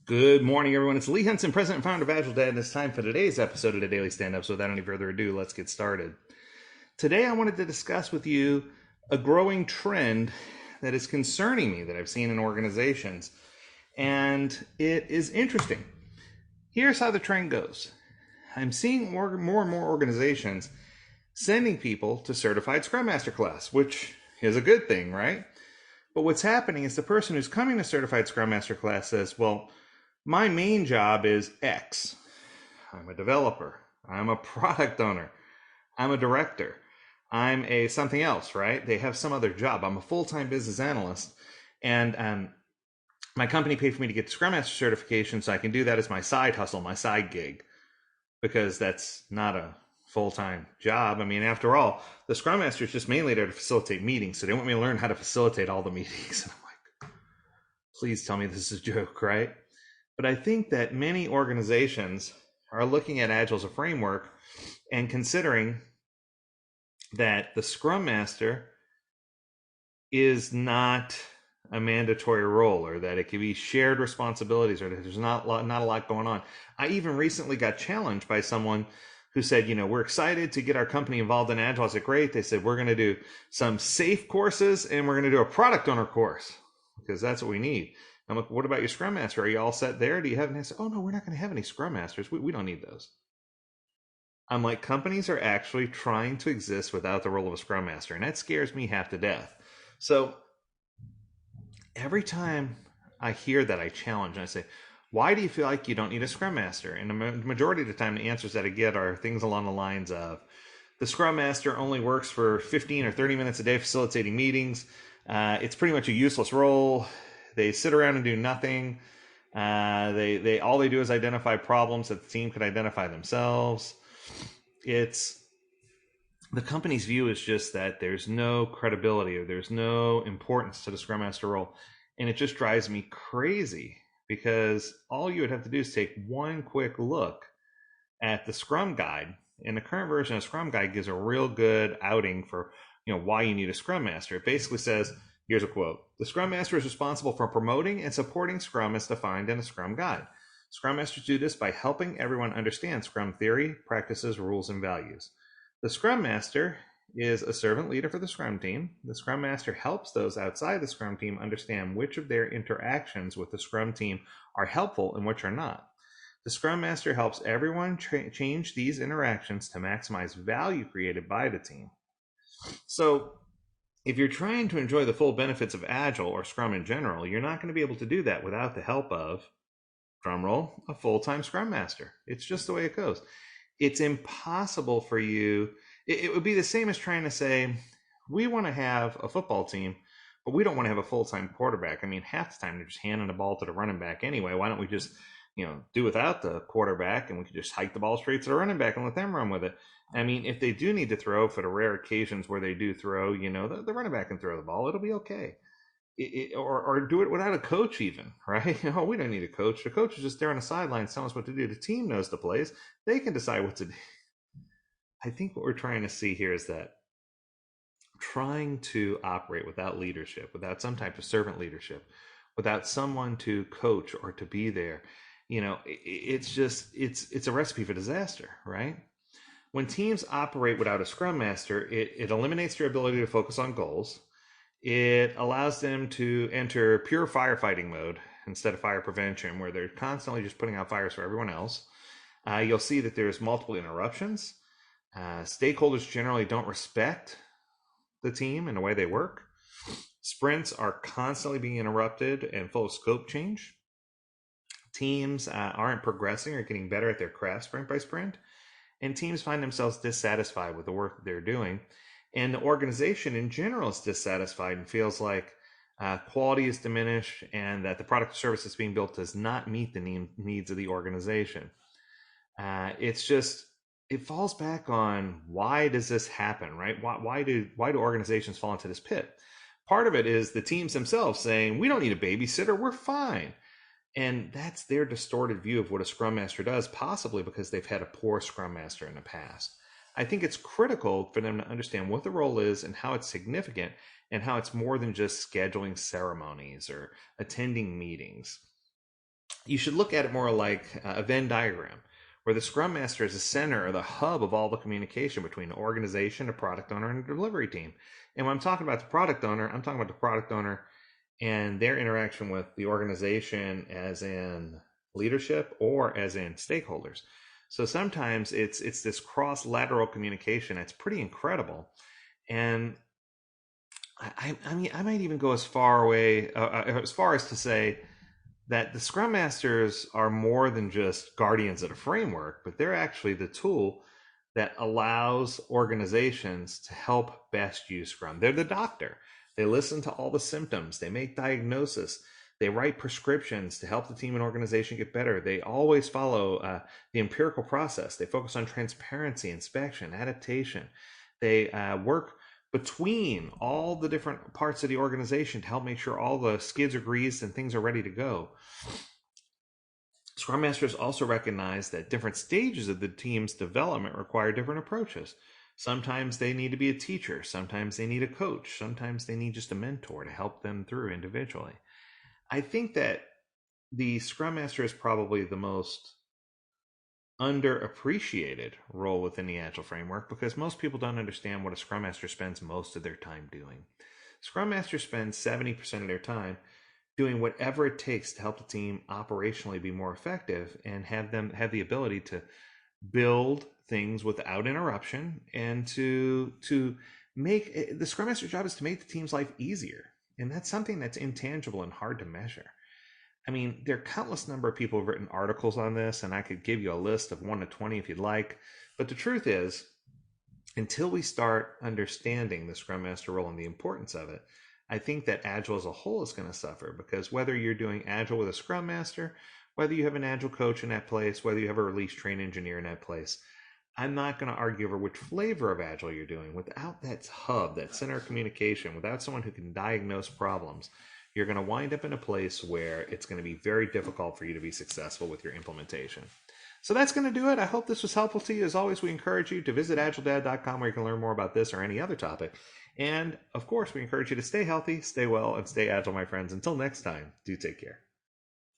Good morning, everyone. It's Lee Henson, President and Founder of Agile Dad, and it's time for today's episode of the Daily Stand-Up. So without any further ado, let's get started. Today, I wanted to discuss with you a growing trend that is concerning me that I've seen in organizations, and it is interesting. Here's how the trend goes. I'm seeing more and more organizations sending people to certified Scrum Master class, which is a good thing, right? But what's happening is the person who's coming to certified Scrum Master class says, well, my main job is X. I'm a developer. I'm a product owner. I'm a director. I'm a something else, right? They have some other job. I'm a full-time business analyst. And my company paid for me to get the Scrum Master certification, so I can do that as my side hustle, my side gig, because that's not a full-time job. I mean, after all, the Scrum Master is just mainly there to facilitate meetings, so they want me to learn how to facilitate all the meetings. And I'm like, please tell me this is a joke, right? But I think that many organizations are looking at Agile as a framework and considering that the Scrum Master is not a mandatory role, or that it can be shared responsibilities, or that there's not a lot going on. I even recently got challenged by someone who said, we're excited to get our company involved in Agile. I said, great. They said, we're going to do some safe courses and we're going to do a product owner course because that's what we need. I'm like, what about your Scrum Master? Are you all set there? Do you have any? I said, oh, no, we're not going to have any Scrum Masters. We don't need those. I'm like, companies are actually trying to exist without the role of a Scrum Master, and that scares me half to death. So every time I hear that, I challenge and I say, why do you feel like you don't need a Scrum Master? And the majority of the time, the answers that I get are things along the lines of, the Scrum Master only works for 15 or 30 minutes a day facilitating meetings. It's pretty much a useless role. They sit around and do nothing. They all they do is identify problems that the team could identify themselves. It's the company's view is just that there's no credibility or there's no importance to the Scrum Master role. And it just drives me crazy because all you would have to do is take one quick look at the Scrum Guide. And the current version of Scrum Guide gives a real good outing for why you need a Scrum Master. It basically says, here's a quote: the Scrum Master is responsible for promoting and supporting Scrum as defined in the Scrum Guide. Scrum Masters do this by helping everyone understand Scrum theory, practices, rules, and values. The Scrum Master is a servant leader for the Scrum team. The Scrum Master helps those outside the Scrum team understand which of their interactions with the Scrum team are helpful and which are not. The Scrum Master helps everyone change these interactions to maximize value created by the team. So, if you're trying to enjoy the full benefits of Agile or Scrum in general, you're not going to be able to do that without the help of, drumroll, a full-time Scrum Master. It's just the way it goes. It's impossible for you. It would be the same as trying to say, we want to have a football team, but we don't want to have a full-time quarterback. I mean, half the time they're just handing the ball to the running back anyway. Why don't we just, do without the quarterback, and we could just hike the ball straight to the running back and let them run with it? I mean, if they do need to throw for the rare occasions where they do throw, the running back can throw the ball. It'll be okay. Or do it without a coach even, right? We don't need a coach. The coach is just there on the sidelines telling us what to do. The team knows the plays. They can decide what to do. I think what we're trying to see here is that trying to operate without leadership, without some type of servant leadership, without someone to coach or to be there, it's a recipe for disaster, right? When teams operate without a Scrum Master, it eliminates their ability to focus on goals. It allows them to enter pure firefighting mode instead of fire prevention, where they're constantly just putting out fires for everyone else. You'll see that there's multiple interruptions. Stakeholders generally don't respect the team and the way they work. Sprints are constantly being interrupted and full of scope change. Teams aren't progressing or getting better at their craft sprint by sprint. And teams find themselves dissatisfied with the work that they're doing. And the organization in general is dissatisfied and feels like quality is diminished and that the product or service that's being built does not meet the needs of the organization. It falls back on, why does this happen, right? Why do organizations fall into this pit? Part of it is the teams themselves saying, we don't need a babysitter, we're fine. And that's their distorted view of what a Scrum Master does, possibly because they've had a poor Scrum Master in the past. I think it's critical for them to understand what the role is and how it's significant and how it's more than just scheduling ceremonies or attending meetings. you should look at it more like a Venn diagram, where the Scrum Master is the center or the hub of all the communication between an organization, a product owner, and a delivery team. And when I'm talking about the product owner, I'm talking about the product owner and their interaction with the organization as in leadership or as in stakeholders. So sometimes it's this cross-lateral communication. It's pretty incredible. And I mean, I might even go as far as to say that the Scrum Masters are more than just guardians of the framework, but they're actually the tool that allows organizations to help best use Scrum. They're the doctor. They listen to all the symptoms. They make diagnosis. They write prescriptions to help the team and organization get better. They always follow the empirical process. They focus on transparency, inspection, adaptation. They work between all the different parts of the organization to help make sure all the skids are greased and things are ready to go. Scrum Masters also recognize that different stages of the team's development require different approaches. Sometimes they need to be a teacher. Sometimes they need a coach. Sometimes they need just a mentor to help them through individually. I think that the Scrum Master is probably the most underappreciated role within the Agile framework because most people don't understand what a Scrum Master spends most of their time doing. Scrum Master spends 70% of their time doing whatever it takes to help the team operationally be more effective and have them have the ability to build things without interruption and to make the Scrum Master's job is to make the team's life easier. And that's something that's intangible and hard to measure. I mean, there are countless number of people who've written articles on this, and I could give you a list of 1 to 20 if you'd like. But the truth is, until we start understanding the Scrum Master role and the importance of it, I think that Agile as a whole is going to suffer because whether you're doing Agile with a Scrum Master, whether you have an Agile coach in that place, whether you have a release train engineer in that place, I'm not going to argue over which flavor of Agile you're doing. Without that hub, that center of communication, without someone who can diagnose problems, you're going to wind up in a place where it's going to be very difficult for you to be successful with your implementation. So that's going to do it. I hope this was helpful to you. As always, we encourage you to visit agiledad.com where you can learn more about this or any other topic. And of course, we encourage you to stay healthy, stay well, and stay agile, my friends. Until next time, do take care.